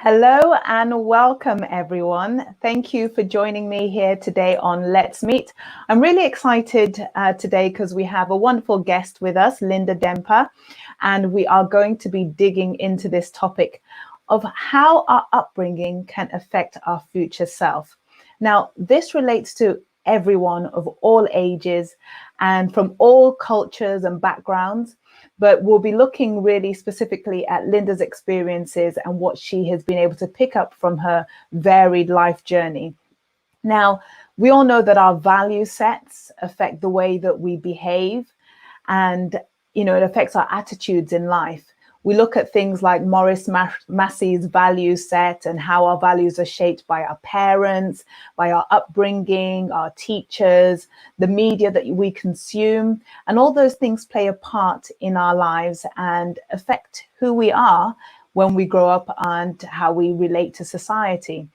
Hello and welcome, everyone. Thank you for joining me here today on Let's Meet. I'm really excited today because we have a wonderful guest with us, Linda Demper, and we are going to be digging into this topic of how our upbringing can affect our future self. Now, this relates to everyone of all ages and from all cultures and backgrounds. But we'll be looking really specifically at Linda's experiences and what she has been able to pick up from her varied life journey. Now, we all know that our value sets affect the way that we behave, and it affects our attitudes in life. We look at things like Maurice Massey's value set and how our values are shaped by our parents, by our upbringing, our teachers, the media that we consume, and all those things play a part in our lives and affect who we are when we grow up and how we relate to society.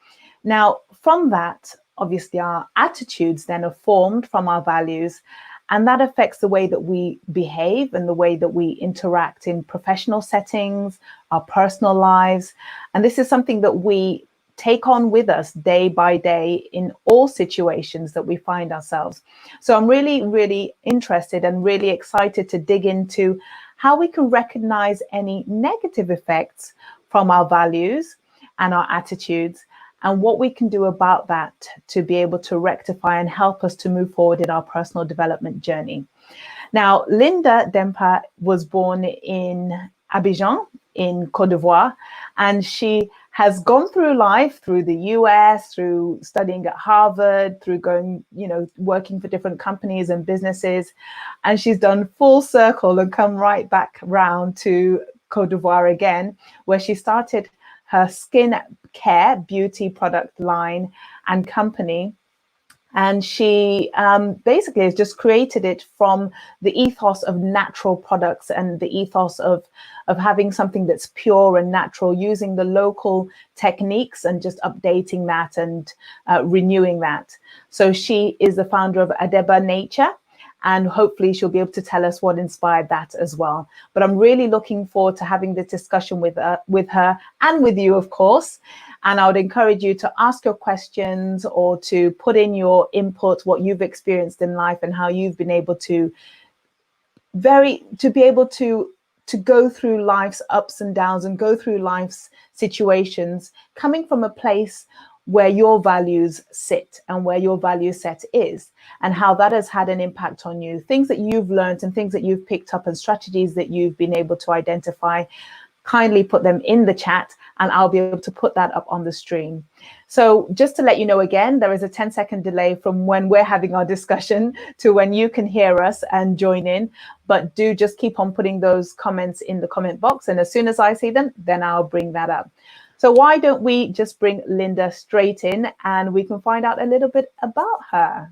Now, from that, obviously, our attitudes then are formed from our values. And that affects the way that we behave and the way that we interact in professional settings, our personal lives. And this is something that we take on with us day by day in all situations that we find ourselves. So I'm really, really interested and really excited to dig into how we can recognize any negative effects from our values and our attitudes, and what we can do about that to be able to rectify and help us to move forward in our personal development journey. Now, Linda Demper was born in Abidjan in Côte d'Ivoire, and she has gone through life through the US, through studying at Harvard, through going, working for different companies and businesses. And she's done full circle and come right back round to Côte d'Ivoire again, where she started her skin care beauty product line and company. And she basically has just created it from the ethos of natural products and the ethos of having something that's pure and natural, using the local techniques and just updating that and renewing that. So she is the founder of Adeba Nature. And hopefully she'll be able to tell us what inspired that as well. But I'm really looking forward to having this discussion with her and with you, of course. And I would encourage you to ask your questions or to put in your input, what you've experienced in life and how you've been able to go through life's ups and downs and go through life's situations, coming from a place where your values sit and where your value set is, and how that has had an impact on you, things that you've learned and things that you've picked up and strategies that you've been able to identify. Kindly put them in the chat and I'll be able to put that up on the stream. So just to let you know again, there is a 10-second delay from when we're having our discussion to when you can hear us and join in. But do just keep on putting those comments in the comment box. And as soon as I see them, then I'll bring that up. So why don't we just bring Linda straight in and we can find out a little bit about her.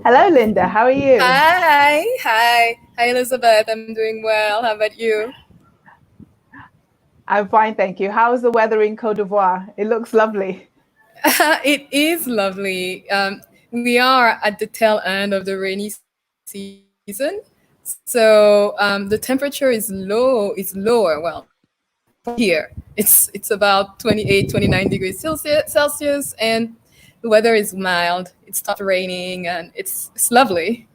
Hello, Linda. How are you? Hi, Elizabeth. I'm doing well. How about you? I'm fine, thank you. How is the weather in Côte d'Ivoire? It looks lovely. It is lovely. We are at the tail end of the rainy season, so the temperature is low. It's lower. Well, here it's about 28, 29 degrees Celsius, and the weather is mild. It stopped raining, and it's lovely.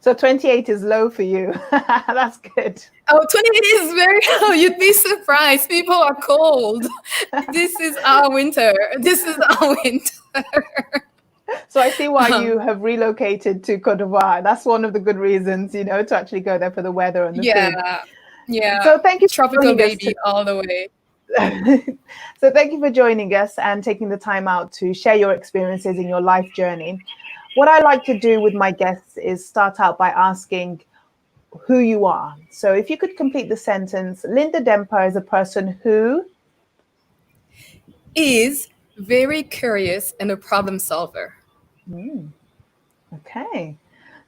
So 28 is low for you. That's good. Oh, 28 is very low. You'd be surprised. People are cold. This is our winter. So I see why you have relocated to Côte d'Ivoire. That's one of the good reasons, to actually go there for the weather and the food. Yeah. So thank you for tropical baby all the way. So thank you for joining us and taking the time out to share your experiences in your life journey. What I like to do with my guests is start out by asking who you are. So if you could complete the sentence, Linda Demper is a person who is very curious and a problem solver. Okay.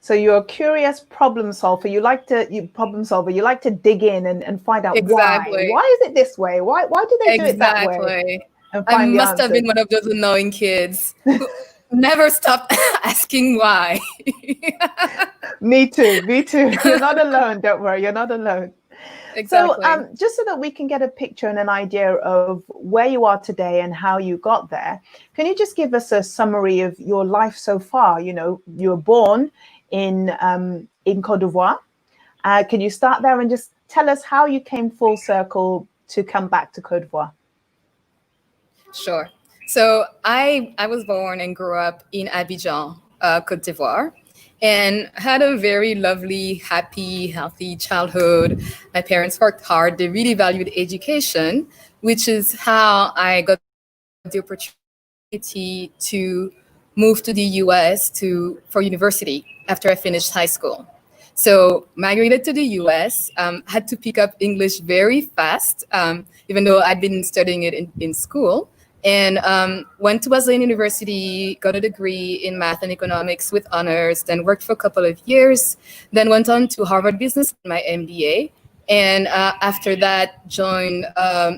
So you're a curious problem solver. You like to dig in and find out Exactly. Why is it this way? Why do they do it that way? And I find the must have been answers. one of those annoying kids who never stopped asking why. Me too. You're not alone. Don't worry. You're not alone. So Exactly. just so that we can get a picture and an idea of where you are today and how you got there, can you just give us a summary of your life so far? You know, you were born in Cote d'Ivoire. Can you start there and just tell us how you came full circle to come back to Cote d'Ivoire? Sure. So I was born and grew up in Abidjan, Cote d'Ivoire, and had a very lovely, happy, healthy childhood. My parents worked hard. They really valued education, which is how I got the opportunity to move to the US for university after I finished high school. So migrated to the US, had to pick up English very fast, even though I'd been studying it in school. And went to Wesleyan University, got a degree in math and economics with honors, then worked for a couple of years, then went on to Harvard Business, my MBA. And after that, joined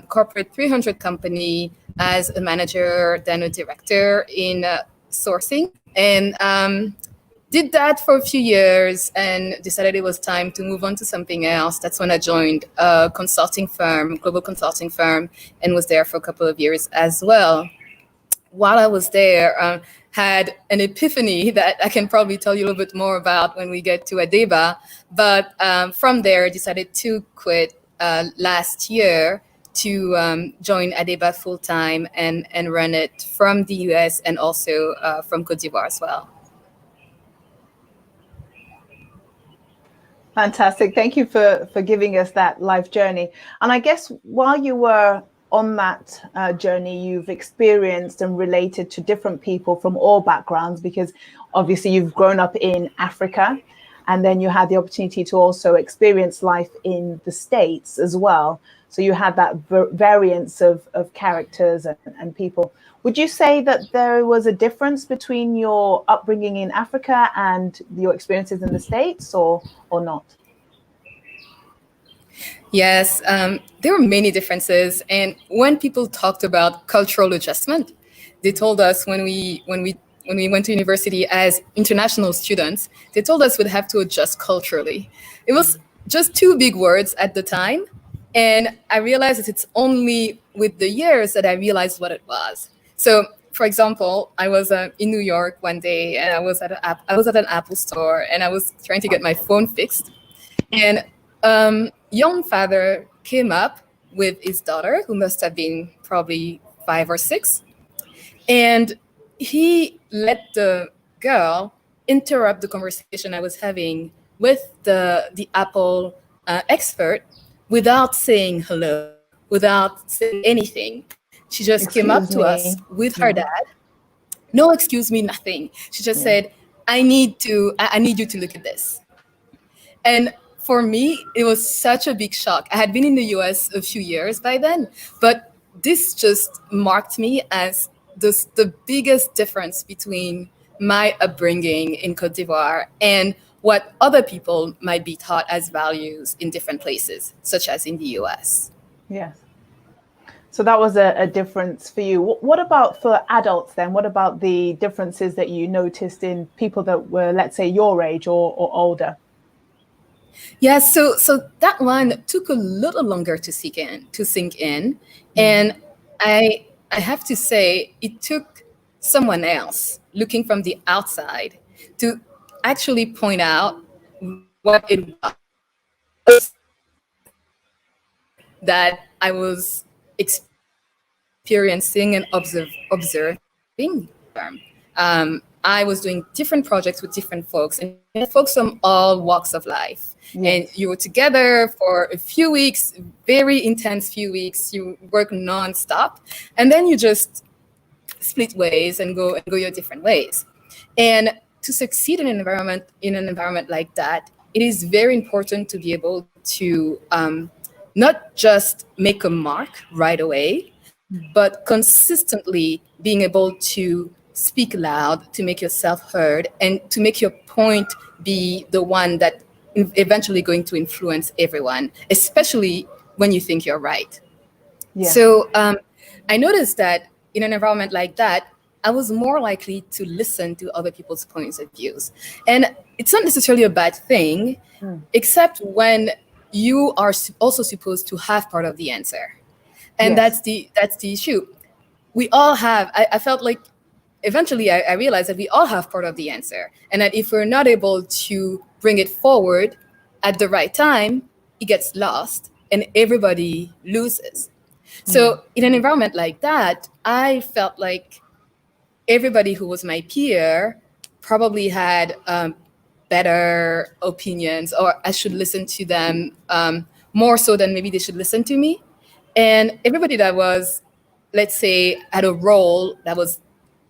corporate 300 company as a manager, then a director in sourcing. And did that for a few years and decided it was time to move on to something else. That's when I joined a consulting firm, global consulting firm, and was there for a couple of years as well. While I was there, had an epiphany that I can probably tell you a little bit more about when we get to Adeba. But from there, decided to quit last year to join Adeba full time and run it from the US and also from Cote d'Ivoire as well. Fantastic. Thank you for giving us that life journey. And I guess while you were on that journey, you've experienced and related to different people from all backgrounds, because obviously you've grown up in Africa, and then you had the opportunity to also experience life in the States as well. So you had that variance of characters and people. Would you say that there was a difference between your upbringing in Africa and your experiences in the States, or not? Yes, there were many differences. And when people talked about cultural adjustment, they told us when we went to university as international students, they told us we'd have to adjust culturally. It was just two big words at the time. And I realized that it's only with the years that I realized what it was. So, for example, I was in New York one day, and I was at an Apple store, and I was trying to get my phone fixed. And young father came up with his daughter, who must have been probably 5 or 6, and he let the girl interrupt the conversation I was having with the Apple expert without saying hello, without saying anything. She just came up Excuse to us me. with her dad. No excuse me, nothing. She just Yeah. said, I need you to look at this. And for me, it was such a big shock. I had been in the US a few years by then, but this just marked me as the biggest difference between my upbringing in Cote d'Ivoire and what other people might be taught as values in different places, such as in the US. Yes. So that was a difference for you. What about for adults then? What about the differences that you noticed in people that were, let's say, your age or older? Yeah, so that one took a little longer to sink in, and I have to say it took someone else looking from the outside to actually point out what it that I was experiencing and observing. I was doing different projects with different folks, and folks from all walks of life. And Yes. you were together for a few weeks, very intense few weeks. You work nonstop, and then you just split ways and go your different ways. And to succeed in an environment like that, it is very important to be able to not just make a mark right away, but consistently being able to speak loud, to make yourself heard, and to make your point be the one that eventually going to influence everyone, especially when you think you're right. Yes. So I noticed that in an environment like that, I was more likely to listen to other people's points of views. And it's not necessarily a bad thing, except when you are also supposed to have part of the answer. And Yes. that's the issue. We all have, I felt like eventually I realized that we all have part of the answer. And that if we're not able to bring it forward at the right time, it gets lost and everybody loses. So in an environment like that, I felt like everybody who was my peer probably had better opinions, or I should listen to them more so than maybe they should listen to me. And everybody that was, let's say, at a role that was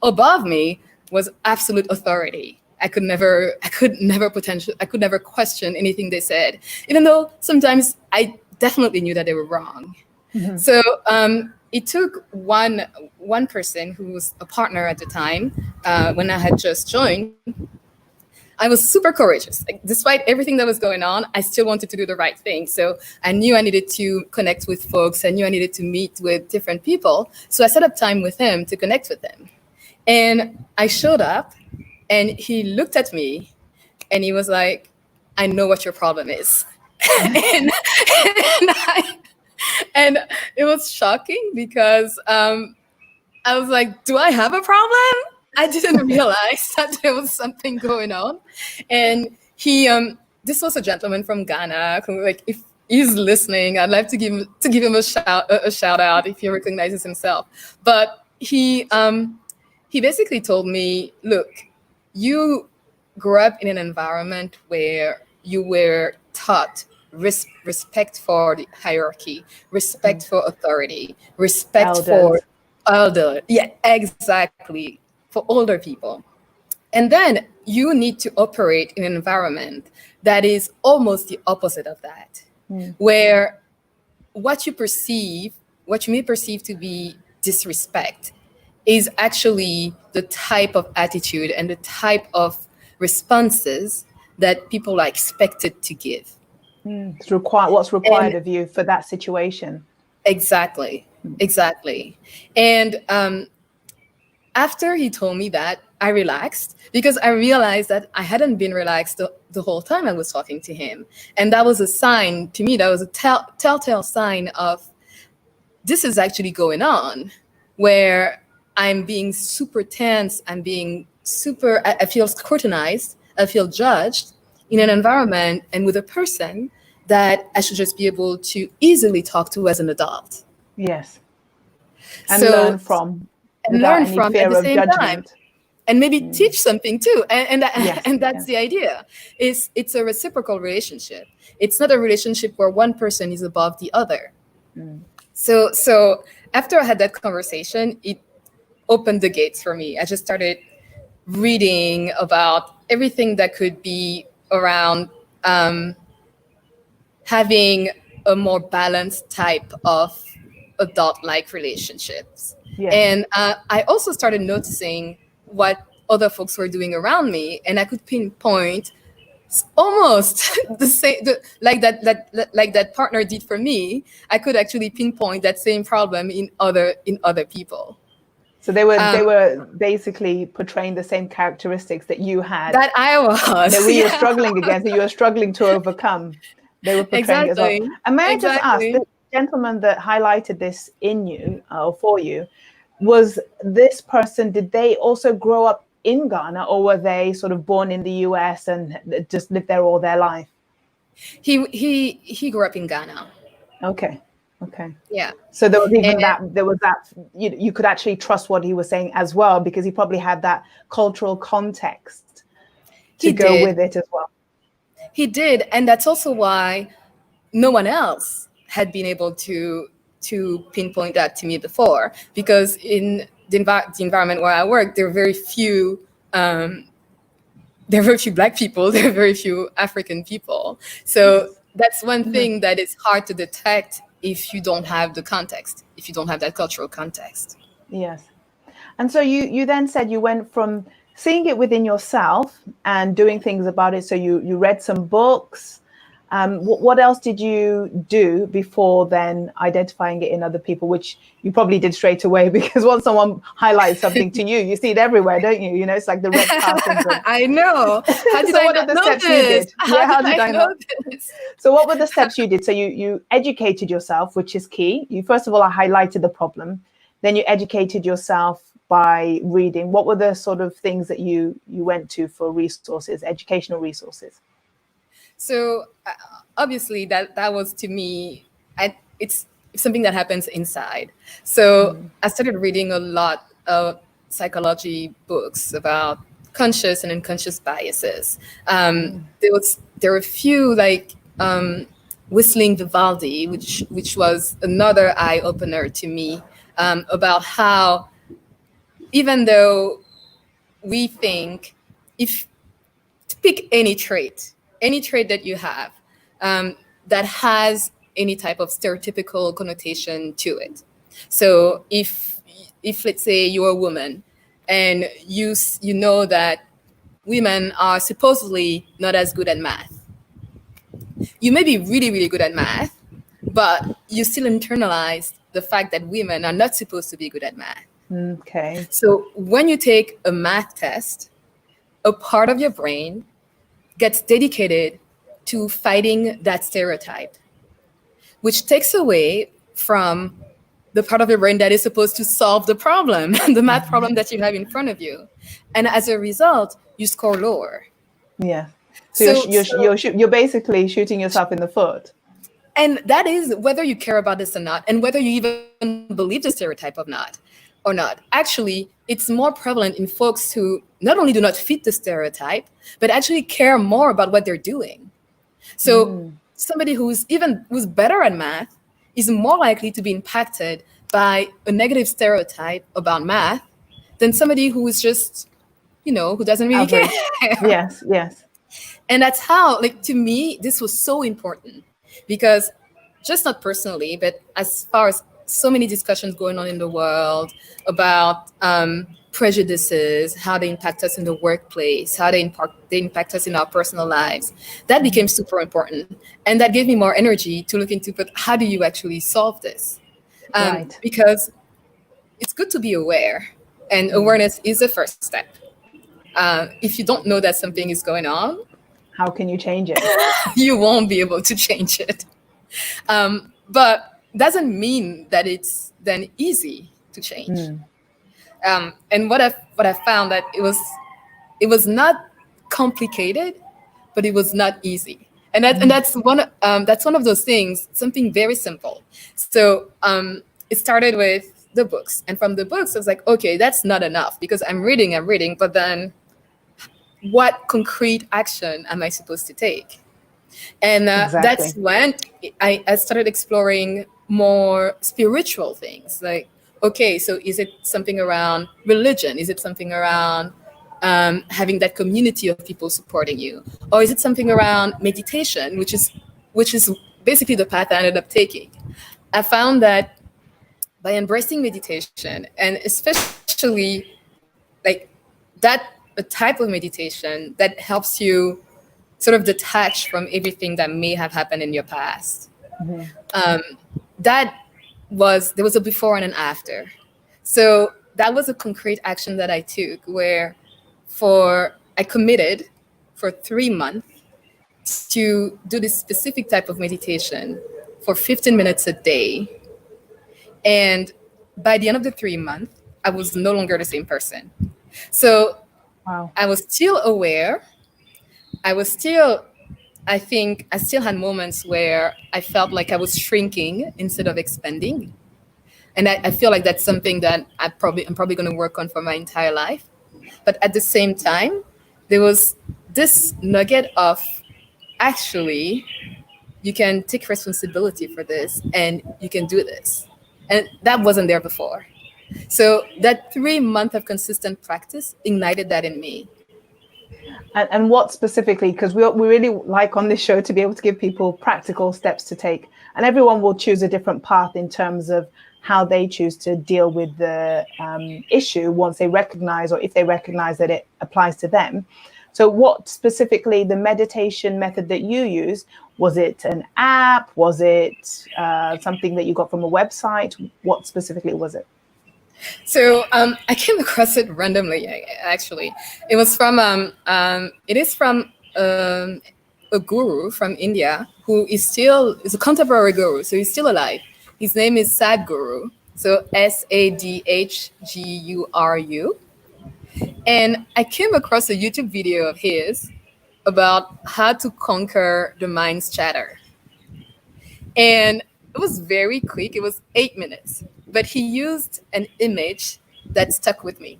above me was absolute authority. I could never question anything they said, even though sometimes I definitely knew that they were wrong. So it took one person who was a partner at the time when I had just joined. I was super courageous. Like, despite everything that was going on, I still wanted to do the right thing. So I knew I needed to connect with folks. I knew I needed to meet with different people. So I set up time with him to connect with him. And I showed up and he looked at me and he was like, I know what your problem is. and, and it was shocking because I was like, do I have a problem? I didn't realize that there was something going on. And he, this was a gentleman from Ghana who, like, if he's listening, I'd like to give him a shout out if he recognizes himself. But he basically told me, look, you grew up in an environment where you were taught respect for the hierarchy, respect for authority, respect for elder. Yeah, exactly. For older people. And then you need to operate in an environment that is almost the opposite of that, where what you may perceive to be disrespect is actually the type of attitude and the type of responses that people are expected to give. It's what's required of you for that situation. Exactly. And after he told me that, I relaxed because I realized that I hadn't been relaxed the whole time I was talking to him. And that was a sign to me, that was a telltale sign of this is actually going on, where I'm being super tense, I feel scrutinized, I feel judged in an environment and with a person that I should just be able to easily talk to as an adult. Yes. And learn from. Learn from at the same time, and maybe teach something too. And that's the idea. It's a reciprocal relationship. It's not a relationship where one person is above the other. So after I had that conversation, it opened the gates for me. I just started reading about everything that could be around having a more balanced type of adult-like relationships. Yes. And I also started noticing what other folks were doing around me, and I could pinpoint almost the same, like that partner did for me. I could actually pinpoint that same problem in other people. So they were basically portraying the same characteristics that you had, that I was, that we were struggling against, that you were struggling to overcome. They were portraying as well. And may I just ask, the gentleman that highlighted this in you, or for you, was this person, did they also grow up in Ghana, or were they sort of born in the US and just lived there all their life? He grew up in Ghana. Okay. Yeah. So there was even that you could actually trust what he was saying as well, because he probably had that cultural context to go with it as well. He did, and that's also why no one else had been able to pinpoint that to me before, because in the environment where I work, there are very few Black people, there are very few African people. So that's one thing that is hard to detect if you don't have the context, if you don't have that cultural context. Yes. And so you then said you went from seeing it within yourself and doing things about it. So you read some books. What else did you do before then identifying it in other people, which you probably did straight away, because once someone highlights something to you, you see it everywhere, don't you? You know, it's like the red car syndrome. I know. How did So I what are not the know steps you this? did? Yeah, how did I know not? this? So what were the steps you did? So you educated yourself, which is key. You first of all highlighted the problem, then you educated yourself by reading. What were the sort of things that you went to for resources, educational resources? So obviously that was to me, it's something that happens inside. So I started reading a lot of psychology books about conscious and unconscious biases. There were a few like Whistling Vivaldi, which was another eye opener to me, about how even though we think, if to pick any trait that you have, that has any type of stereotypical connotation to it. So if let's say you're a woman and you know that women are supposedly not as good at math, you may be really really good at math, but you still internalize the fact that women are not supposed to be good at math. Okay. So when you take a math test, a part of your brain gets dedicated to fighting that stereotype, which takes away from the part of your brain that is supposed to solve the problem, the math problem that you have in front of you. And as a result, you score lower. Yeah. So So, you're basically shooting yourself in the foot. and that is whether you care about this or not, and whether you even believe the stereotype or not. Actually, it's more prevalent in folks who not only do not fit the stereotype, but actually care more about what they're doing. So somebody who's better at math is more likely to be impacted by a negative stereotype about math than somebody who is just, who doesn't really Average. care. Yes, yes. And that's how, like, to me, this was so important because just not personally, but as far as so many discussions going on in the world about prejudices, how they impact us in the workplace, how they impact us in our personal lives, that became super important. And that gave me more energy to look into, but how do you actually solve this? Right. Because it's good to be aware, and awareness is the first step. If you don't know that something is going on, How can you change it? you won't be able to change it. But doesn't mean that it's then easy to change. And what I found that it was not complicated, but it was not easy. And that's one of those things, something very simple. So it started with the books, and from the books, I was like, okay, that's not enough because I'm reading, but then what concrete action am I supposed to take? And Exactly. that's when I started exploring more spiritual things. Like, okay, so is it something around religion? Is it something around having that community of people supporting you? Or is it something around meditation, which is basically the path I ended up taking? I found that by embracing meditation, and especially like that a type of meditation that helps you sort of detach from everything that may have happened in your past. That there was a before and an after. So that was a concrete action that I took where I committed for 3 months to do this specific type of meditation for 15 minutes a day. And by the end of the 3 months, I was no longer the same person. So Wow. I was still aware. I was still I think I still had moments where I felt like I was shrinking instead of expanding. And I feel like that's something that I'm probably going to work on for my entire life. But at the same time, there was this nugget of actually, you can take responsibility for this and you can do this. And that wasn't there before. So that 3 month of consistent practice ignited that in me. And what specifically, because we really like on this show to be able to give people practical steps to take, and everyone will choose a different path in terms of how they choose to deal with the issue once they recognize, or if they recognize that it applies to them. So what specifically the meditation method that you use? Was it an app? Was it something that you got from a website? What specifically was it? So I came across it randomly. Actually, it was from it is from a guru from India who is a contemporary guru. So he's still alive. His name is Sadhguru. So Sadhguru. And I came across a YouTube video of his about how to conquer the mind's chatter. And it was very quick. It was 8 minutes. But he used an image that stuck with me.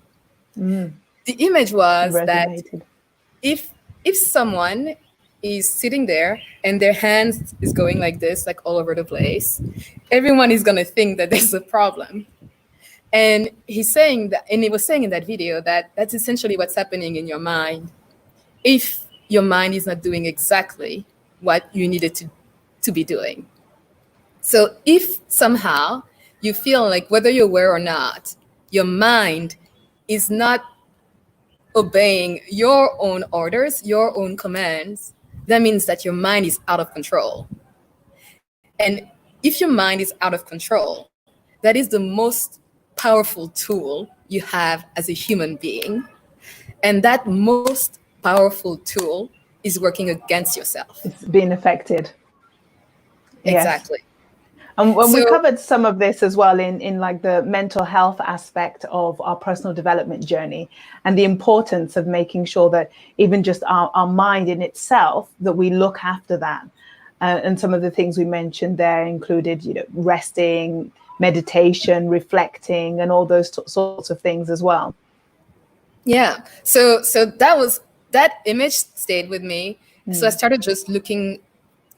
The image was that Resonated. if someone is sitting there and their hands is going like this, like all over the place, everyone is gonna think that there's a problem. And he's saying that, and he was saying in that video that that's essentially what's happening in your mind if your mind is not doing exactly what you needed to be doing. So if somehow you feel like, whether you're aware or not, your mind is not obeying your own orders, your own commands, that means that your mind is out of control. And if your mind is out of control, that is the most powerful tool you have as a human being. And that most powerful tool is working against yourself. It's being affected. Exactly. Yes. And when we So- covered some of this as well in like the mental health aspect of our personal development journey, and the importance of making sure that even just our mind in itself, that we look after that. And some of the things we mentioned there included, resting, meditation, reflecting, and all those sorts of things as well. Yeah. So that image stayed with me. So I started just looking,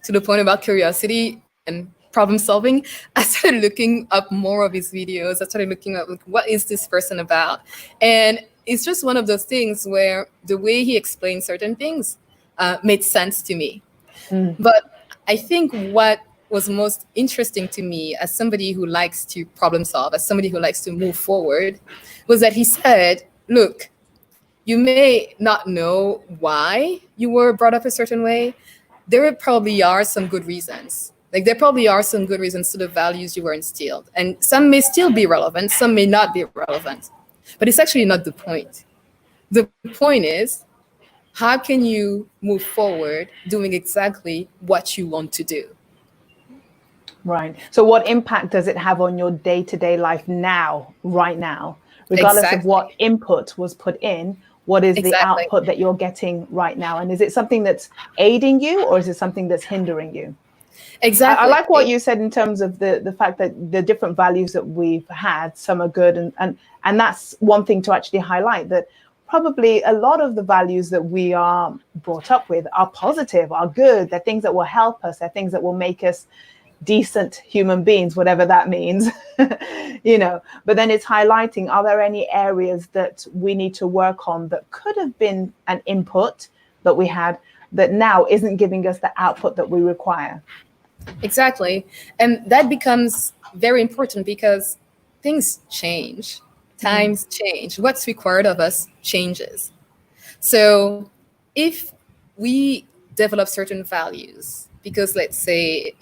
to the point about curiosity and problem solving. I started looking up more of his videos. I started looking up, like, what is this person about? And it's just one of those things where the way he explained certain things made sense to me. But I think what was most interesting to me, as somebody who likes to problem solve, as somebody who likes to move forward, was that he said, look, you may not know why you were brought up a certain way. There probably are some good reasons. Like, there probably are some good reasons to the values you were instilled. And some may still be relevant, some may not be relevant. But it's actually not the point. The point is, how can you move forward doing exactly what you want to do? Right. So what impact does it have on your day-to-day life now, right now, regardless of what input was put in? What is the output that you're getting right now? And is it something that's aiding you, or is it something that's hindering you? Exactly. I like what you said in terms of the fact that the different values that we've had, some are good. And that's one thing to actually highlight, that probably a lot of the values that we are brought up with are positive, are good. They're things that will help us. They're things that will make us decent human beings, whatever that means, but then it's highlighting, are there any areas that we need to work on that could have been an input that we had that now isn't giving us the output that we require? Exactly. And that becomes very important because things change, times change, what's required of us changes. So if we develop certain values, because let's say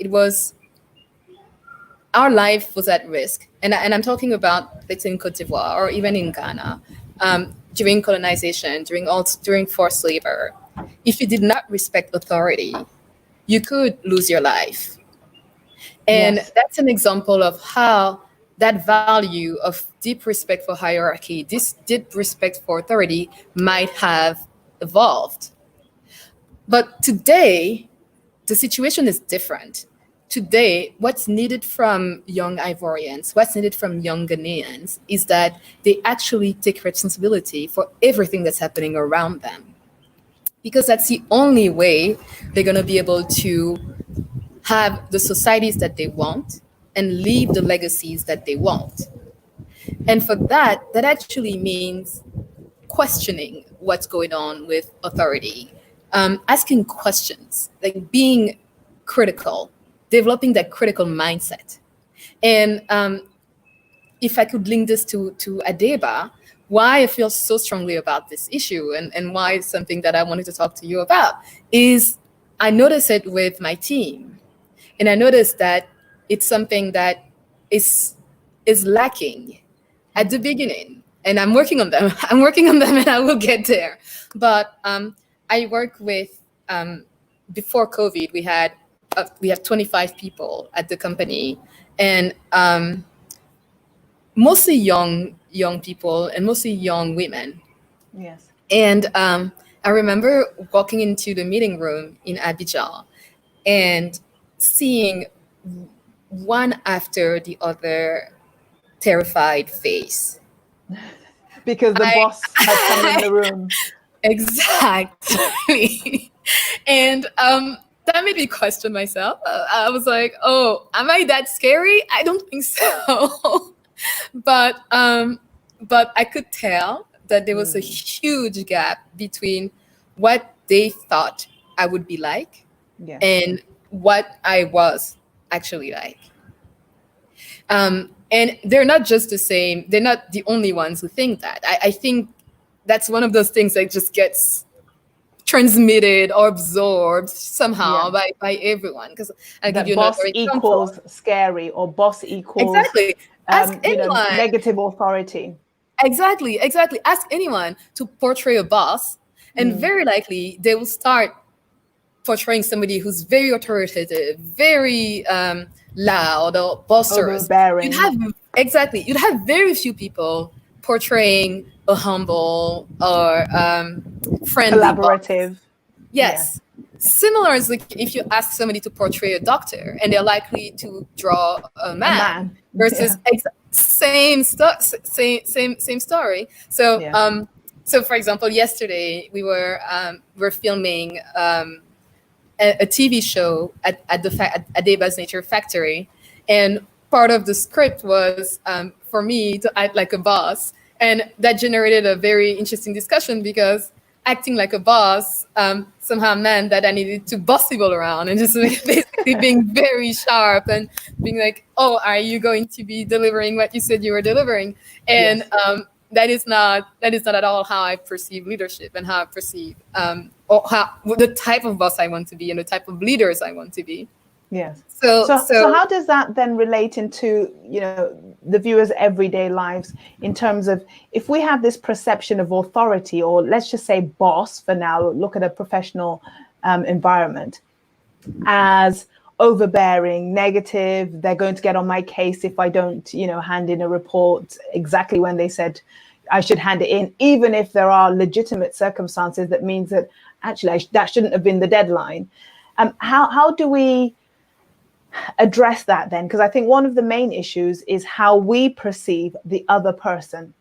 our life was at risk, and I'm talking about, let's say, in Cote d'Ivoire or even in Ghana, during colonization, during forced labor, if you did not respect authority, you could lose your life. And that's an example of how that value of deep respect for hierarchy, this deep respect for authority, might have evolved. But today, the situation is different. Today, what's needed from young Ivorians, what's needed from young Ghanaians, is that they actually take responsibility for everything that's happening around them. Because that's the only way they're going to be able to have the societies that they want and leave the legacies that they want. And for that actually means questioning what's going on with authority, asking questions, like being critical, developing that critical mindset. And if I could link this to Adeba, why I feel so strongly about this issue, and why it's something that I wanted to talk to you about, is I notice it with my team. And I noticed that it's something that is is lacking at the beginning. And I'm working on them. I'm working on them, and I will get there. But I work with, before COVID, we have 25 people at the company, and mostly young people, and mostly young women. Yes. And I remember walking into the meeting room in Abidjan and seeing one after the other terrified face. Because the I boss had come in the room. exactly. And that made me question myself. I was like, oh, am I that scary? I don't think so. but but I could tell that there was a huge gap between what they thought I would be like Yes. and what I was actually like. And they're not just the same. They're not the only ones who think that. I think that's one of those things that just gets transmitted or absorbed somehow Yeah. by everyone. Because I'll give That you boss another example. equals scary, or boss equals, Exactly. Ask anyone. negative authority. Exactly. Ask anyone to portray a boss, and very likely they will start portraying somebody who's very authoritative, very loud or boisterous. You'd Overbearing. have You'd have very few people portraying a humble or friendly boss. Collaborative. Yes. Yes. Similar as like if you ask somebody to portray a doctor, and they're likely to draw a A man man. versus Yeah. same story. So Yeah. so for example, yesterday we were filming a TV show at at Deba's Nature Factory, and part of the script was for me to act like a boss, and that generated a very interesting discussion because acting like a boss somehow meant that I needed to boss people around and just basically being very sharp and being like, "Oh, are you going to be delivering what you said you were delivering?" And Yes. that is not at all how I perceive leadership and how I perceive or how the type of boss I want to be and the type of leaders I want to be. Yes. So So how does that then relate into, the viewers' everyday lives, in terms of, if we have this perception of authority, or let's just say boss for now, look at a professional environment, as overbearing, negative, they're going to get on my case if I don't, hand in a report exactly when they said I should hand it in, even if there are legitimate circumstances that means that actually that shouldn't have been the deadline. How do we address that then? Because I think one of the main issues is how we perceive the other person.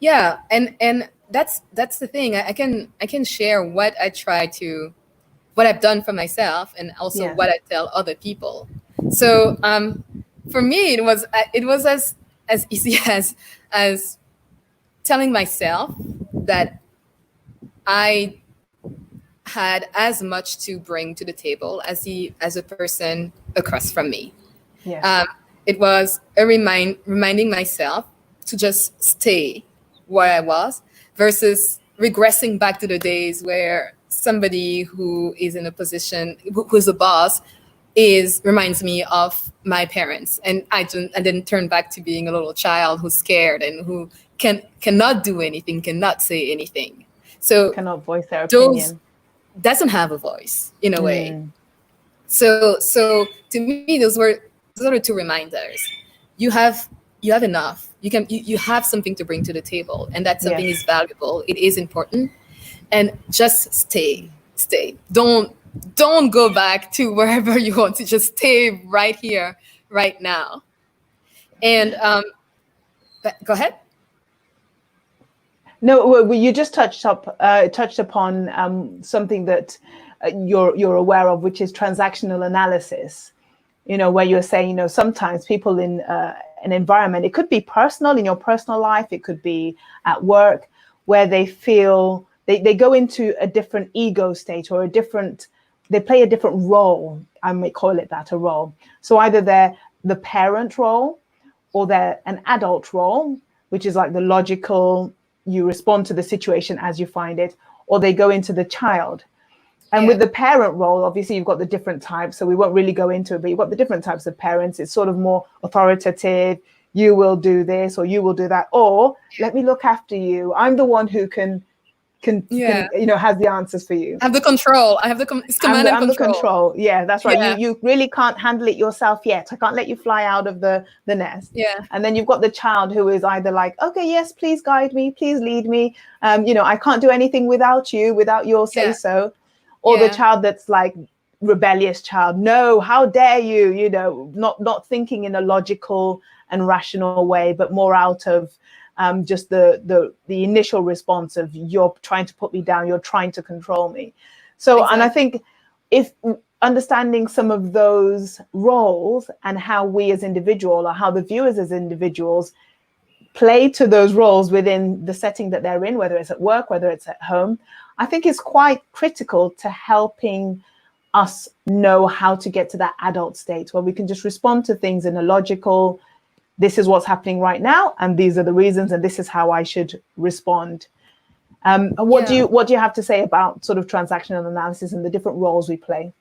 yeah, and that's the thing. I can share what I've done for myself, and also Yes. what I tell other people. So for me, it was as easy as telling myself that I had as much to bring to the table as a person across from me. Yes. Um, it was a reminding myself to just stay where I was versus regressing back to the days where somebody who is in a position, who's a boss, reminds me of my parents, and I didn't turn back to being a little child who's scared and who cannot do anything, cannot say anything. So Cannot voice their those opinion. doesn't have a voice in a way. So to me, those are the two reminders. You have enough. You have something to bring to the table, and that something Yes. is valuable. It is important, and just stay. Don't go back to wherever you want to. Just stay right here, right now. And go ahead. No, you just touched upon something that you're aware of, which is transactional analysis. Where you're saying, sometimes people in an environment, it could be personal, in your personal life, it could be at work, where they feel they go into a different ego state, or they play a different role. I may call it that, a role. So either they're the parent role, or they're an adult role, which is like the logical, you respond to the situation as you find it, or they go into the child. And with the parent role, obviously you've got the different types, so we won't really go into it, but you've got the different types of parents. It's sort of more authoritative. You will do this or you will do that, or let me look after you. I'm the one who can has the answers for you. I have the control. I have it's command and control. I'm the control. Yeah, that's right. Yeah. You really can't handle it yourself yet. I can't let you fly out of the nest. Yeah. And then you've got the child who is either like, okay, yes, please guide me, please lead me. I can't do anything without you, without your say so. Or the child that's like rebellious child. No, how dare you? Not thinking in a logical and rational way, but more out of just the initial response of you're trying to put me down, you're trying to control me. So, and I think if understanding some of those roles and how we as individuals or how the viewers as individuals play to those roles within the setting that they're in, whether it's at work, whether it's at home, I think is quite critical to helping us know how to get to that adult state where we can just respond to things in a logical, this is what's happening right now, and these are the reasons, and this is how I should respond. What do you have to say about sort of transactional analysis and the different roles we play?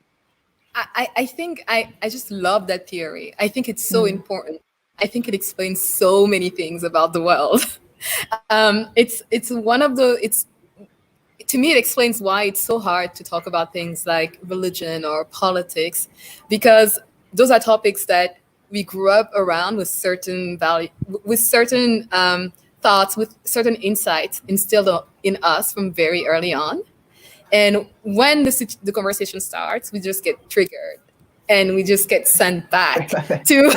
I think I just love that theory. I think it's so important. I think it explains so many things about the world. To me, it explains why it's so hard to talk about things like religion or politics, because those are topics that we grew up around with certain value, with certain thoughts, with certain insights instilled in us from very early on. And when the conversation starts, we just get triggered and we just get sent back to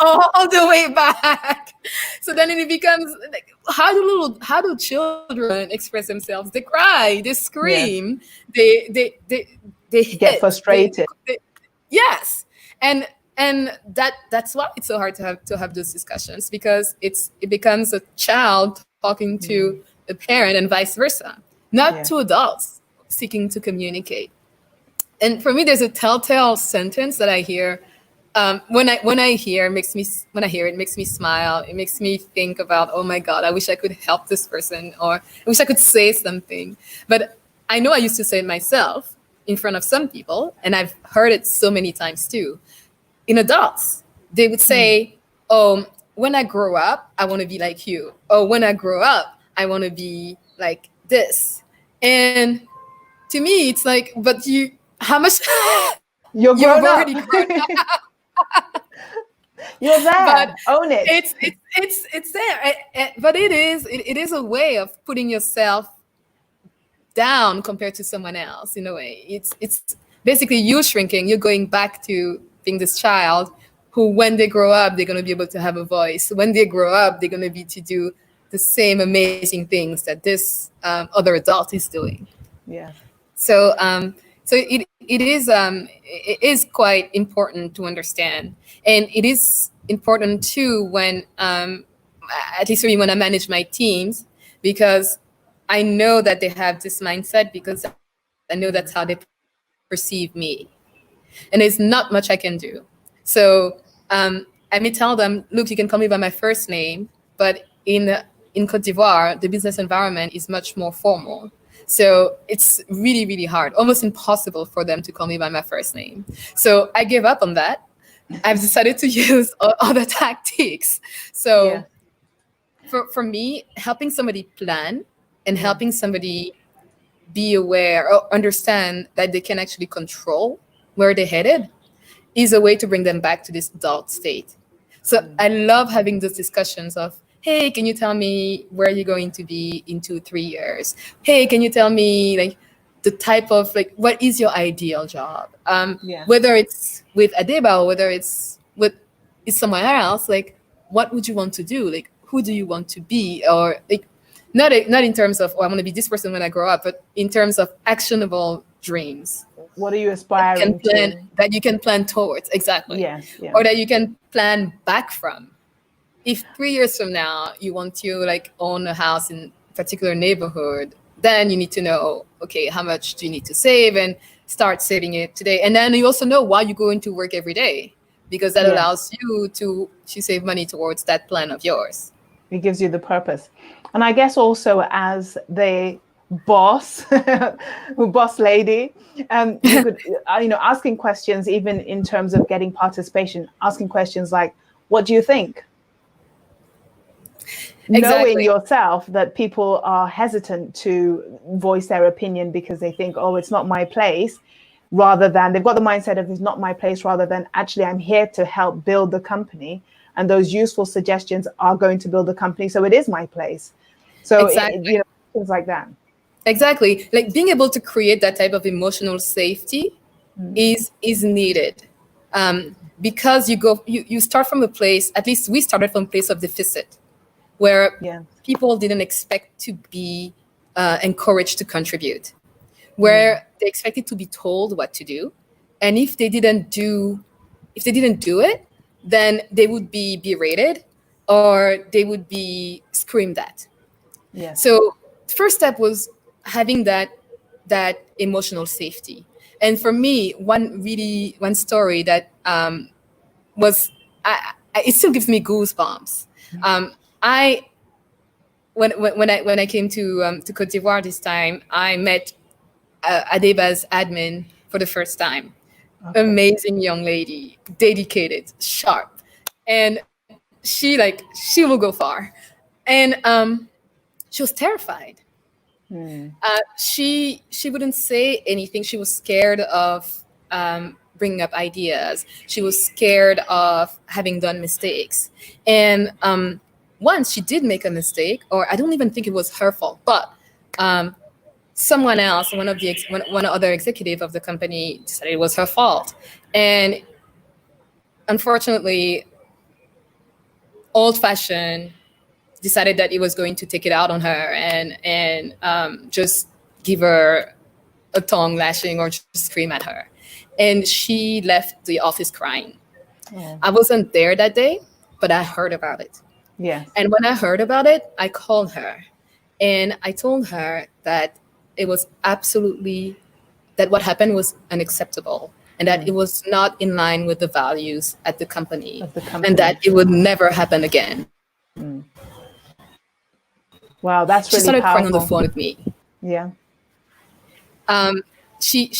all the way back. So then it becomes like, how do children express themselves? They cry, they scream, they get frustrated. Yes, and that's why it's so hard to have those discussions, because it becomes a child talking to a parent and vice versa, not two adults seeking to communicate. And for me, there's a telltale sentence that I hear when I hear it, makes me smile. It makes me think about, oh my God, I wish I could help this person, or I wish I could say something. But I know I used to say it myself in front of some people, and I've heard it so many times too. In adults, they would say, oh, when I grow up, I want to be like you. Oh, when I grow up, I want to be like this. And to me, it's like, but how much you've already grown up. You're there. But own it. It's there. But it is a way of putting yourself down compared to someone else in a way. It's basically you shrinking. You're going back to being this child who, when they grow up, they're going to be able to have a voice. When they grow up, they're going to be to do the same amazing things that this other adult is doing. Yeah. So it is quite important to understand, and it is important too when at least for me when I manage my teams, because I know that they have this mindset, because I know that's how they perceive me, and there's not much I can do. So I may tell them, look, you can call me by my first name, but in Côte d'Ivoire, the business environment is much more formal. So it's really, really hard, almost impossible for them to call me by my first name. So I gave up on that. I've decided to use other tactics. So for me, helping somebody plan and helping somebody be aware or understand that they can actually control where they're headed is a way to bring them back to this adult state. So I love having those discussions of, hey, can you tell me where you're going to be in 2-3 years? Hey, can you tell me like the type of like, what is your ideal job? Whether it's with Adeba or whether it's somewhere else, like what would you want to do? Like who do you want to be? Or like not in terms of, oh, I want to be this person when I grow up, but in terms of actionable dreams. What are you aspiring to? That you can plan towards, exactly. Yes. Yeah. Or that you can plan back from. If 3 years from now you want to like own a house in a particular neighborhood, then you need to know, okay, how much do you need to save, and start saving it today. And then you also know why you go into work every day, because that allows you to save money towards that plan of yours. It gives you the purpose. And I guess also as the boss, boss lady, you could, asking questions, even in terms of getting participation, asking questions like, what do you think? Knowing Exactly. yourself that people are hesitant to voice their opinion because they think, oh, it's not my place, rather than they've got the mindset of it's not my place, rather than actually I'm here to help build the company. And those useful suggestions are going to build the company. So it is my place. So, Exactly. things like that. Exactly. Like being able to create that type of emotional safety is needed. Because you start from a place, at least we started from a place of deficit, where Yeah. people didn't expect to be encouraged to contribute, where they expected to be told what to do, and if they didn't do it, then they would be berated or they would be screamed at. Yes. So first step was having that emotional safety. And for me, one story that was it still gives me goosebumps. I when I came to Cote d'Ivoire this time, I met Adeba's admin for the first time. Okay. Amazing young lady, dedicated, sharp, and she will go far. And she was terrified. She wouldn't say anything. She was scared of bringing up ideas. She was scared of having done mistakes. And once she did make a mistake, or I don't even think it was her fault, but someone else, one other executive of the company, decided it was her fault. And unfortunately, old fashioned decided that it was going to take it out on her and just give her a tongue lashing or just scream at her. And she left the office crying. Oh. I wasn't there that day, but I heard about it. Yes. And when I heard about it, I called her and I told her that it was absolutely, that what happened was unacceptable and that it was not in line with the values at the company, and that it would never happen again. Wow, that's She really started crying on the powerful. phone with me. Yeah. She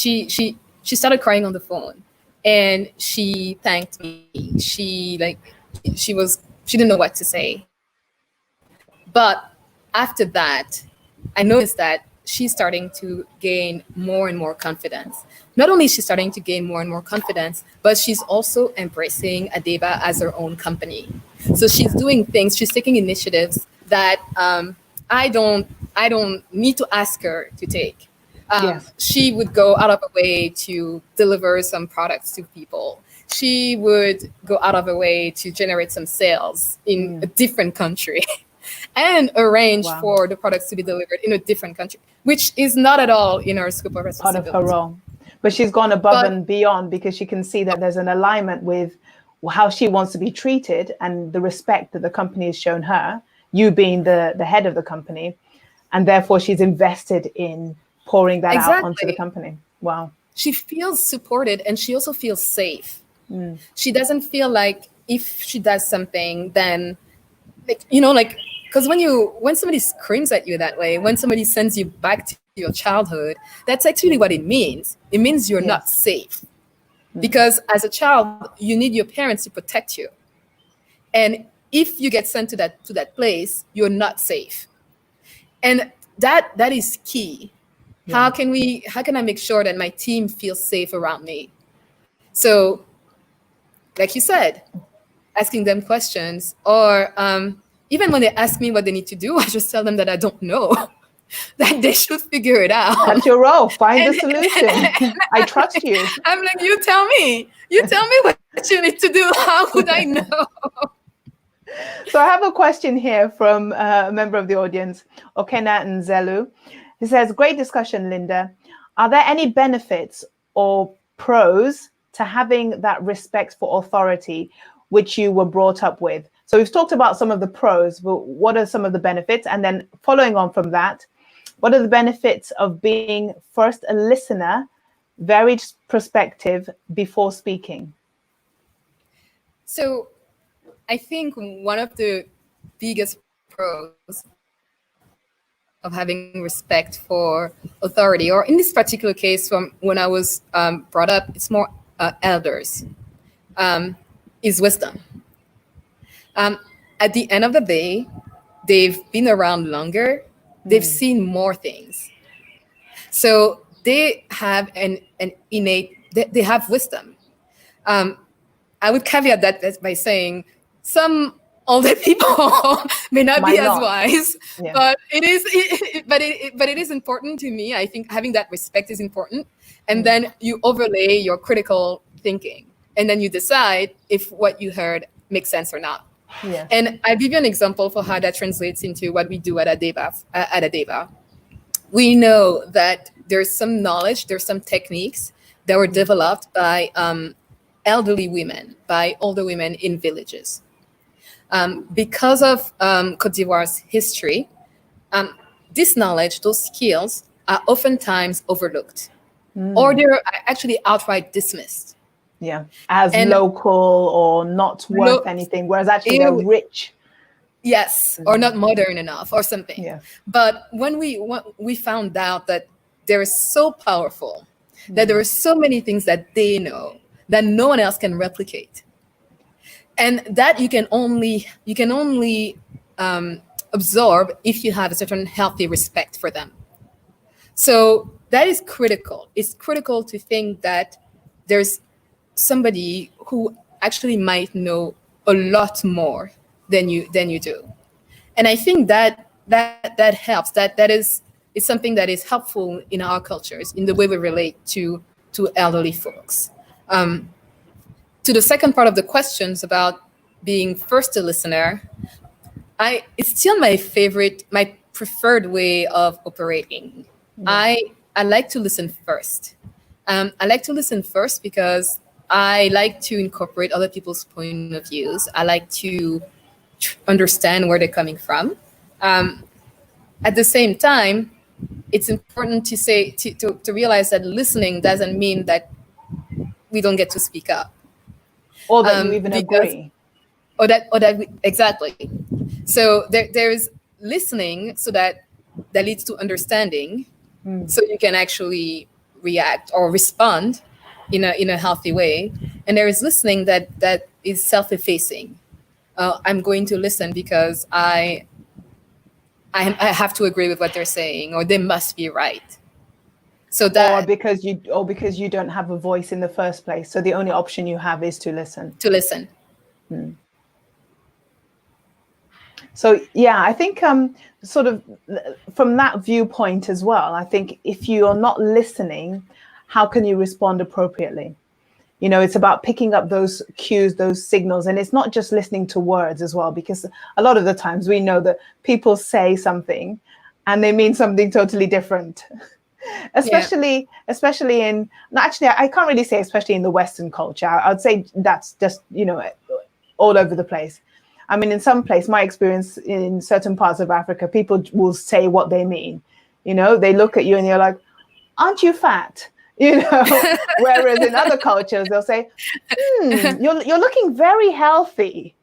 started crying on the phone and she thanked me. She didn't know what to say. But after that, I noticed that she's starting to gain more and more confidence. Not only is she starting to gain more and more confidence, but she's also embracing Adeba as her own company. So she's doing things, she's taking initiatives that I don't need to ask her to take. Yes. She would go out of her way to deliver some products to people. She would go out of her way to generate some sales in a different country and arrange for the products to be delivered in a different country, which is not at all in her scope of responsibility. Part of her role. But she's gone above and beyond because she can see that there's an alignment with how she wants to be treated and the respect that the company has shown her, you being the head of the company. And therefore, she's invested in pouring that out onto the company. Wow. She feels supported and she also feels safe. She doesn't feel like if she does something, then, because when somebody screams at you that way, when somebody sends you back to your childhood, that's actually what it means. It means you're not safe. Because as a child, you need your parents to protect you. And if you get sent to that place, you're not safe. And that is key. How can I make sure that my team feels safe around me? So, like you said, asking them questions, or even when they ask me what they need to do, I just tell them that I don't know, that they should figure it out. That's your role. Find the solution. I trust you. I'm like, you tell me what you need to do. How would I know? So I have a question here from a member of the audience, Okena Nzelu. He says, great discussion, Linda. Are there any benefits or pros to having that respect for authority, which you were brought up with? So we've talked about some of the pros, but what are some of the benefits? And then following on from that, what are the benefits of being first a listener, varied perspective before speaking? So I think one of the biggest pros of having respect for authority, or in this particular case, from when I was brought up, it's more elders, is wisdom. At the end of the day, they've been around longer, they've seen more things. So they have an innate, they have wisdom. I would caveat that by saying some older people may not be Might as not. wise, Yeah. but it is important to me. I think having that respect is important, and then you overlay your critical thinking, and then you decide if what you heard makes sense or not. Yeah. And I'll give you an example for how that translates into what we do at Adeba. At Adeba, we know that there's some knowledge, there's some techniques that were developed by elderly women, by older women in villages. Because of Cote d'Ivoire's history, this knowledge, those skills are oftentimes overlooked, or they're actually outright dismissed. Yeah. As And local or not worth anything, whereas actually they're rich. Yes, or not modern enough or something. Yeah. But when we found out that they're so powerful, that there are so many things that they know that no one else can replicate, and that you can only absorb if you have a certain healthy respect for them. So that is critical. It's critical to think that there's somebody who actually might know a lot more than you do. And I think that helps. That is something that is helpful in our cultures, in the way we relate to elderly folks. To the second part of the questions about being first a listener, it's still my preferred way of operating. I like to listen first. I like to listen first because I like to incorporate other people's point of views. I like to understand where they're coming from. At the same time, it's important to realize that listening doesn't mean that we don't get to speak up, Or that you even agree. Exactly. So there's listening, so that leads to understanding, so you can actually react or respond in a healthy way. And there is listening that is self-effacing. I'm going to listen because I have to agree with what they're saying, or they must be right. So that, or because you don't have a voice in the first place. So the only option you have is to listen. So yeah, I think sort of from that viewpoint as well, I think if you are not listening, how can you respond appropriately? You know, it's about picking up those cues, those signals, and it's not just listening to words as well, because a lot of the times we know that people say something and they mean something totally different. Especially in, actually, I can't really say especially in the Western culture. I'd say that's just, all over the place. I mean, in some place, my experience in certain parts of Africa, people will say what they mean. They look at you and you're like, aren't you fat? Whereas in other cultures, they'll say, you're looking very healthy,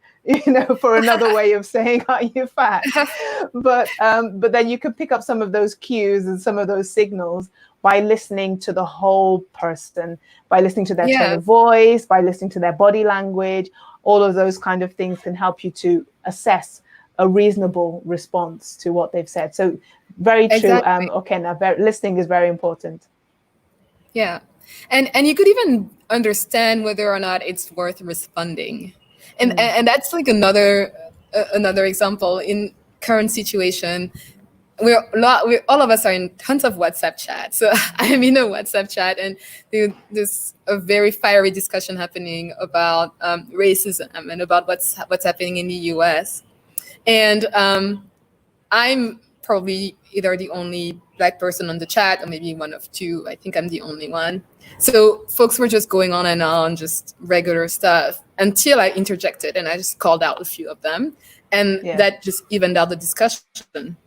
for another way of saying, are you fat? But then you could pick up some of those cues and some of those signals by listening to the whole person, by listening to their tone of voice, by listening to their body language. All of those kind of things can help you to assess a reasonable response to what they've said. So very true. Exactly. Listening is very important. Yeah. And you could even understand whether or not it's worth responding. And that's like another example in current situation. All of us are in tons of WhatsApp chat. So I'm in a WhatsApp chat, and there's a very fiery discussion happening about racism and about what's happening in the US. And I'm probably either the only Black person on the chat, or maybe one of two. I think I'm the only one. So folks were just going on, just regular stuff, until I interjected and I just called out a few of them. And that just evened out the discussion.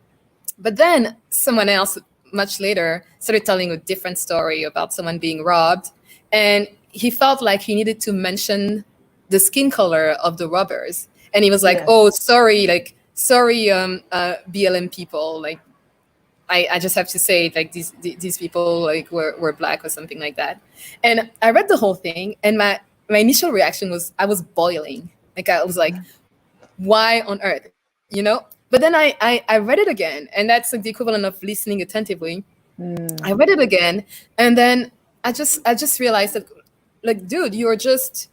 But then someone else much later started telling a different story about someone being robbed. And he felt like he needed to mention the skin color of the robbers. And he was like, oh, sorry, like sorry, BLM people, like I just have to say, like these people like were black or something like that. And I read the whole thing, and my initial reaction was I was boiling. Like I was like, why on earth, you know? But then I read it again, and that's like the equivalent of listening attentively. I read it again, and then I just realized that, like, dude, you're just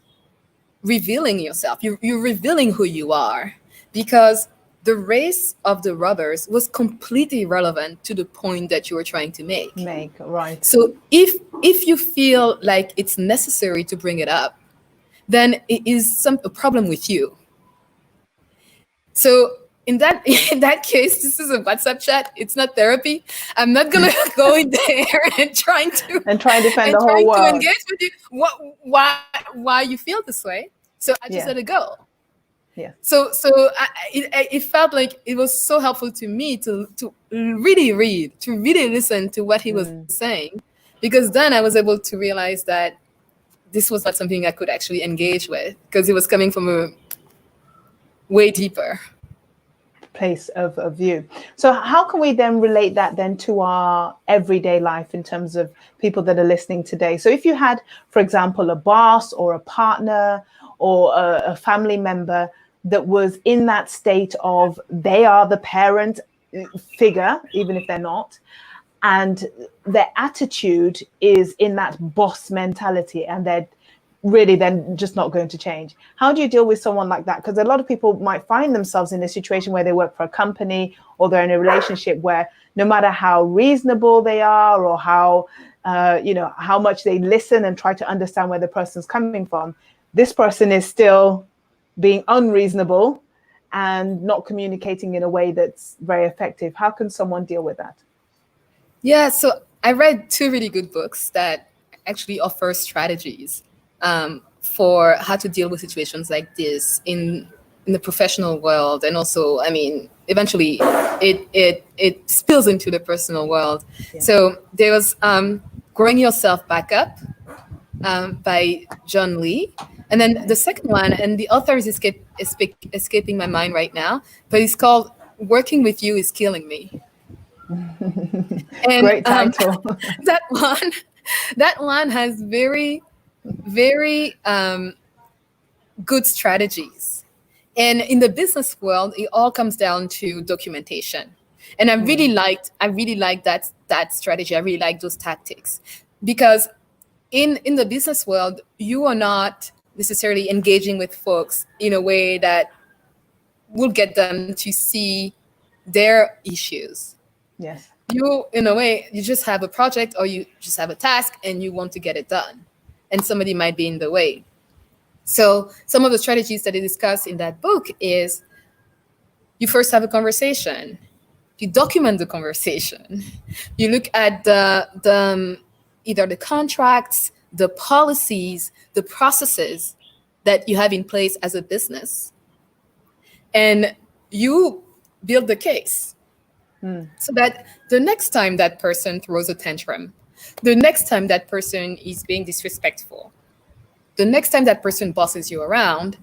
revealing yourself. You're revealing who you are, because the race of the robbers was completely irrelevant to the point that you were trying to make. Right. So if you feel like it's necessary to bring it up, then it is a problem with you. So in that in that case, this is a WhatsApp chat. It's not therapy. I'm not gonna go in there and trying to try to defend the whole world. engage with you. Why you feel this way? So I just let it go. Yeah. So it felt like it was so helpful to me to really read, to really listen to what he was saying, because then I was able to realize that this was not something I could actually engage with, because it was coming from a way deeper place of view. So how can we then relate that then to our everyday life in terms of people that are listening today? So if you had, for example, a boss or a partner or a family member that was in that state of they are the parent figure, even if they're not, and their attitude is in that boss mentality, and they're really then just not going to change. How do you deal with someone like that? Because a lot of people might find themselves in a situation where they work for a company or they're in a relationship where no matter how reasonable they are or how how much they listen and try to understand where the person's coming from, this person is still being unreasonable and not communicating in a way that's very effective. How can someone deal with that? Yeah, so I read 2 really good books that actually offer strategies for how to deal with situations like this in the professional world, and also, I mean, eventually it spills into the personal world. Yeah. So there was Growing Yourself Back Up by John Lee, and then the second one, and the author is escaping my mind right now, but it's called Working With You Is Killing Me. And great title. that one has very good strategies. And in the business world, it all comes down to documentation. And I really liked that strategy. I really like those tactics, because in the business world, you are not necessarily engaging with folks in a way that will get them to see their issues. Yes. You, in a way, you just have a project or you just have a task and you want to get it done, and somebody might be in the way. So some of the strategies that I discuss in that book is you first have a conversation, you document the conversation, you look at the either the contracts, the policies, the processes that you have in place as a business, and you build the case. So that the next time that person throws a tantrum, the next time that person is being disrespectful, the next time that person bosses you around,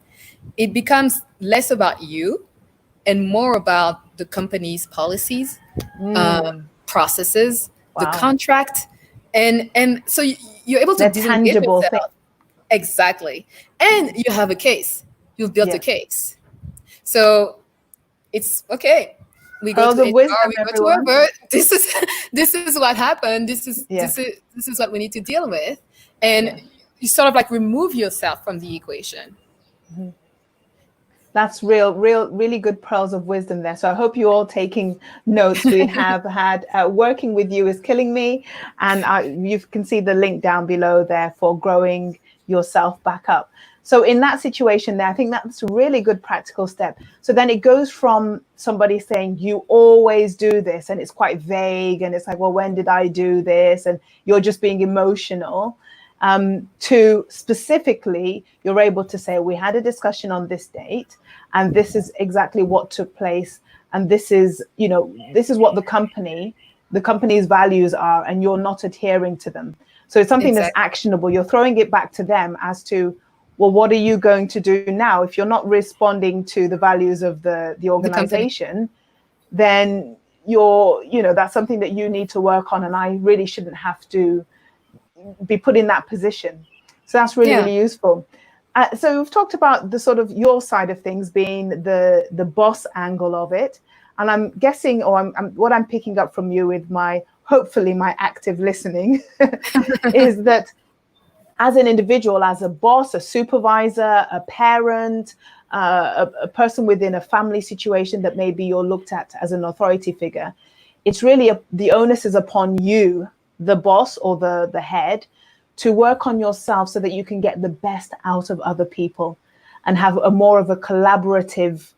it becomes less about you and more about the company's policies, processes, the contract, and so you're able to disengage yourself. Thing. Exactly, and you have a case. You've built a case, so it's okay. We go to HR, we go to wherever. This is what happened. This is what we need to deal with, and you sort of like remove yourself from the equation. That's really good pearls of wisdom there. So I hope you're all taking notes. We have had Working With You Is Killing Me, and you can see the link down below there for Growing Yourself Back Up. So in that situation there, I think that's a really good practical step. So then it goes from somebody saying, you always do this, and it's quite vague, and it's like, well, when did I do this? And you're just being emotional, to specifically, you're able to say, we had a discussion on this date, and this is exactly what took place. And this is, this is what the company's values are, and you're not adhering to them. So it's something that's actionable. You're throwing it back to them as to well, what are you going to do now? If you're not responding to the values of the The company. organization, then that's something that you need to work on. And I really shouldn't have to be put in that position. So that's really, Yeah. really useful. So we've talked about the sort of your side of things being the boss angle of it. And I'm guessing, or what I'm picking up from you with hopefully my active listening is that as an individual, as a boss, a supervisor, a parent, a person within a family situation that maybe you're looked at as an authority figure, it's really the onus is upon you, the boss or the head, to work on yourself so that you can get the best out of other people and have a more of a collaborative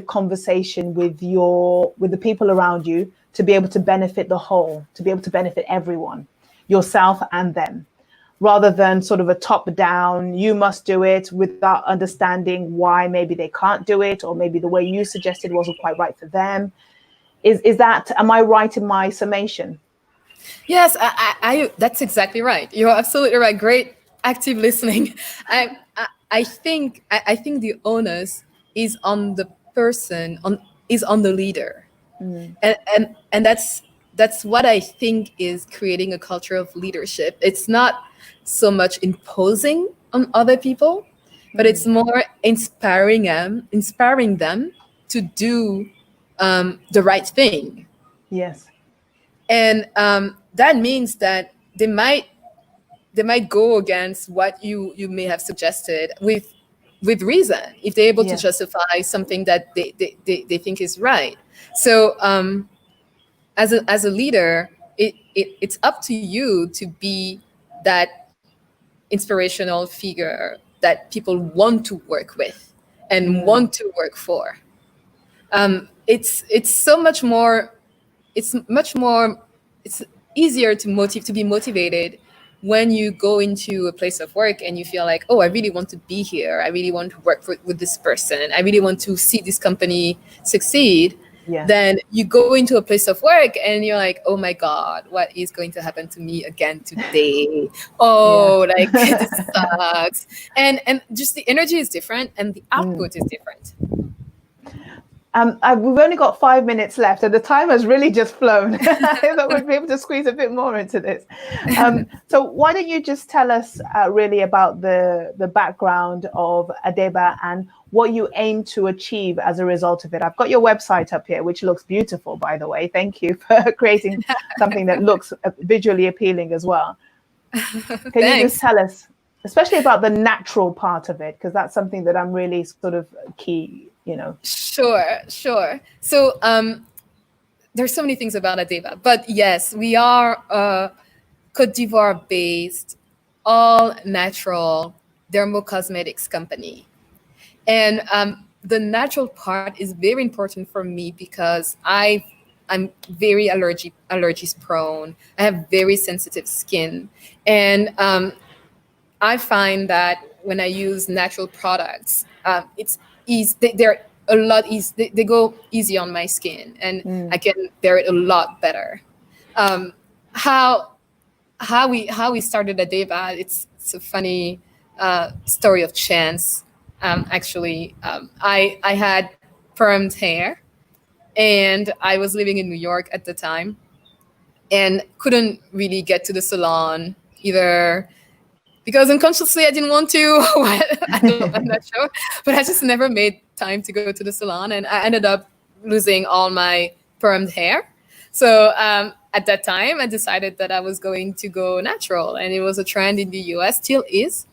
conversation with the people around you, to be able to benefit the whole, to be able to benefit everyone, yourself and them, rather than sort of a top down, you must do it, without understanding why maybe they can't do it, or maybe the way you suggested wasn't quite right for them. Am I right in my summation? Yes, that's exactly right. You're absolutely right. Great active listening. I think the onus is on the person, is on the leader. And that's what I think is creating a culture of leadership. It's not so much imposing on other people, but it's more inspiring them to do the right thing. Yes. And that means that they might go against what you may have suggested with reason, if they're able to Yes. justify something that they think is right. So as a leader, it's up to you to be that inspirational figure that people want to work with and want to work for. It's so much more. It's much more. It's easier to be motivated when you go into a place of work and you feel like, oh, I really want to be here. I really want to work with this person. I really want to see this company succeed. Yes. Then you go into a place of work and you're like, oh my God, what is going to happen to me again today? Oh, like this sucks. And just the energy is different and the output is different. We've only got 5 minutes left, and the time has really just flown. I thought we'd be able to squeeze a bit more into this. So why don't you just tell us really about the background of Adeba and what you aim to achieve as a result of it. I've got your website up here, which looks beautiful, by the way. Thank you for creating something that looks visually appealing as well. Can you just tell us, especially about the natural part of it, because that's something that I'm really sort of key. Sure. So there's so many things about Adeba, but yes, we are a Cote d'Ivoire based, all natural dermocosmetics company. And the natural part is very important for me because I'm very allergies prone. I have very sensitive skin. And I find that when I use natural products, it's easy. They're a lot easy. They go easy on my skin, and I can bear it a lot better. How we started Adeba? It's a funny story of chance. Actually, I had permed hair, and I was living in New York at the time, and couldn't really get to the salon either because unconsciously I didn't want to. I'm not sure, but I just never made time to go to the salon, and I ended up losing all my permed hair. So at that time, I decided that I was going to go natural, and it was a trend in the US, still is.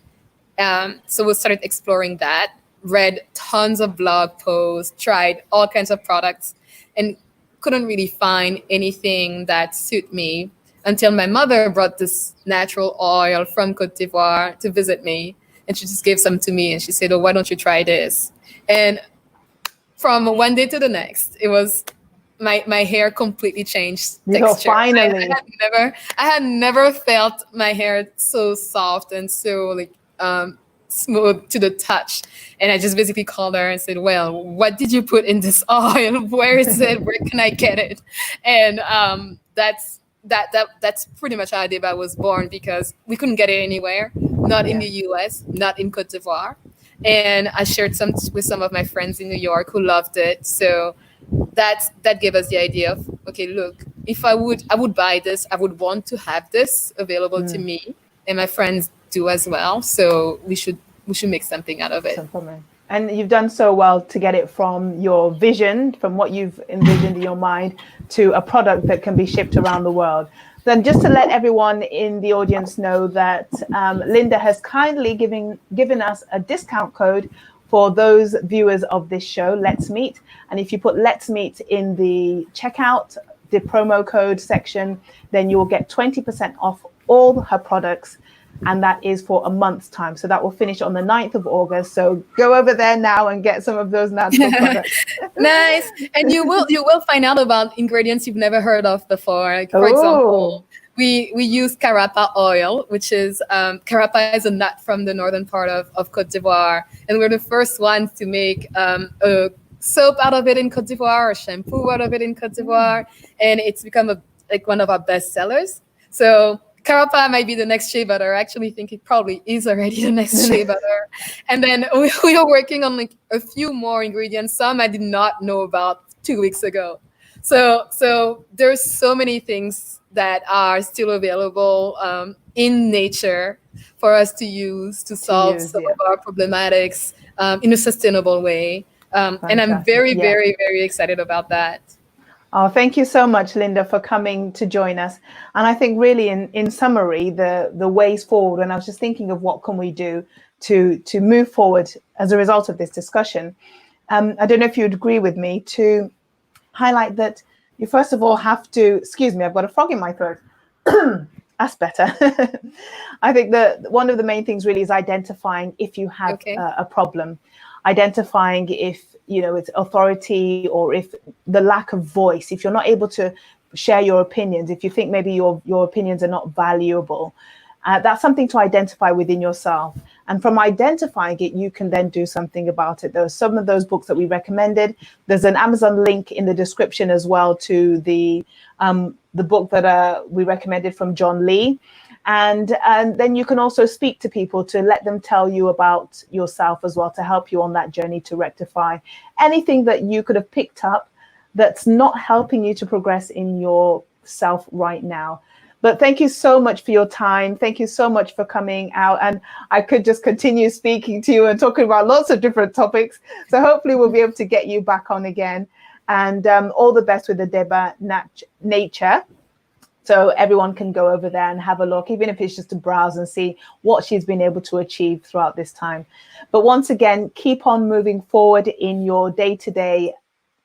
So we started exploring that, read tons of blog posts, tried all kinds of products, and couldn't really find anything that suit me until my mother brought this natural oil from Cote d'Ivoire to visit me. And she just gave some to me and she said, oh, why don't you try this? And from one day to the next, it was my hair completely changed texture. Finally. I had never felt my hair so soft and so like smooth to the touch. And I just basically called her and said, well, what did you put in this oil? Where is it? Where can I get it? And that's pretty much how Deba was born, because we couldn't get it anywhere, not in the US, not in Cote d'Ivoire. And I shared some with some of my friends in New York who loved it. So that gave us the idea of, okay, look, if I would buy this, I would want to have this available to me, and my friends do as well. So we should make something out of it. And you've done so well to get it from your vision, from what you've envisioned in your mind, to a product that can be shipped around the world. Then just to let everyone in the audience know that Linda has kindly given us a discount code for those viewers of this show, Let's Meet. And if you put Let's Meet in the checkout, the promo code section, then you will get 20% off all her products. And that is for a month's time. So that will finish on the 9th of August. So go over there now and get some of those natural products. Nice. And you will find out about ingredients you've never heard of before. Like, for example, we use carapa oil, which is carapa is a nut from the northern part of Cote d'Ivoire. And we're the first ones to make a soap out of it in Cote d'Ivoire, or shampoo out of it in Cote d'Ivoire. And it's become one of our best sellers. So carapa might be the next shea butter. I actually think it probably is already the next shea butter. And then we are working on like a few more ingredients. Some I did not know about 2 weeks ago. So there's so many things that are still available in nature for us to use to solve some of our problematics in a sustainable way. And I'm very, very, very excited about that. Oh, thank you so much, Linda, for coming to join us. And I think really in summary, the ways forward, and I was just thinking of what can we do to move forward as a result of this discussion. I don't know if you'd agree with me to highlight that you first of all have to, excuse me, I've got a frog in my throat. That's better. I think that one of the main things really is identifying if you have a problem, identifying if it's authority, or if the lack of voice, if you're not able to share your opinions, if you think maybe your opinions are not valuable, that's something to identify within yourself. And from identifying it, you can then do something about it. There are some of those books that we recommended. There's an Amazon link in the description as well to the book that we recommended from John Lee. And then you can also speak to people to let them tell you about yourself as well, to help you on that journey to rectify anything that you could have picked up that's not helping you to progress in yourself right now. But thank you so much for your time. Thank you so much for coming out. And I could just continue speaking to you and talking about lots of different topics. So hopefully we'll be able to get you back on again. And all the best with the Deba Nature. So everyone can go over there and have a look, even if it's just to browse and see what she's been able to achieve throughout this time. But once again, keep on moving forward in your day-to-day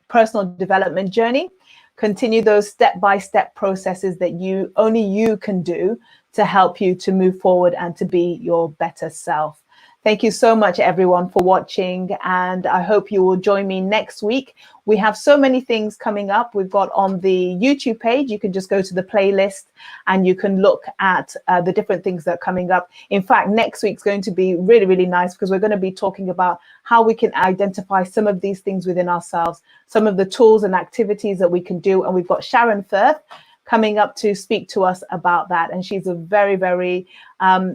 personal development journey. Continue those step-by-step processes that only you can do to help you to move forward and to be your better self. Thank you so much, everyone, for watching, and I hope you will join me next week. We have so many things coming up. We've got on the YouTube page, you can just go to the playlist and you can look at the different things that are coming up. In fact, next week's going to be really, really nice, because we're going to be talking about how we can identify some of these things within ourselves, some of the tools and activities that we can do. And we've got Sharon Firth coming up to speak to us about that. And she's a very, very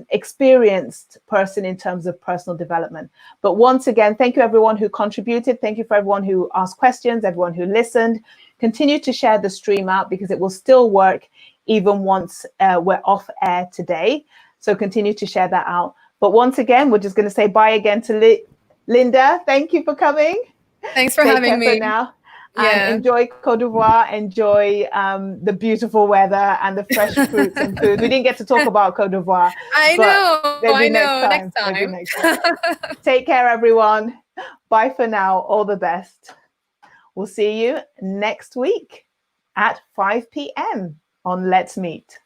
experienced person in terms of personal development. But once again, thank you everyone who contributed. Thank you for everyone who asked questions, everyone who listened. Continue to share the stream out, because it will still work even once we're off air today. So continue to share that out. But once again, we're just going to say bye again to Linda. Thank you for coming. Thanks for having me. For now. And enjoy Cote d'Ivoire, enjoy the beautiful weather and the fresh fruits and food. We didn't get to talk about Cote d'Ivoire. I know. Next time. Take care, everyone. Bye for now. All the best. We'll see you next week at 5 p.m. on Let's Meet.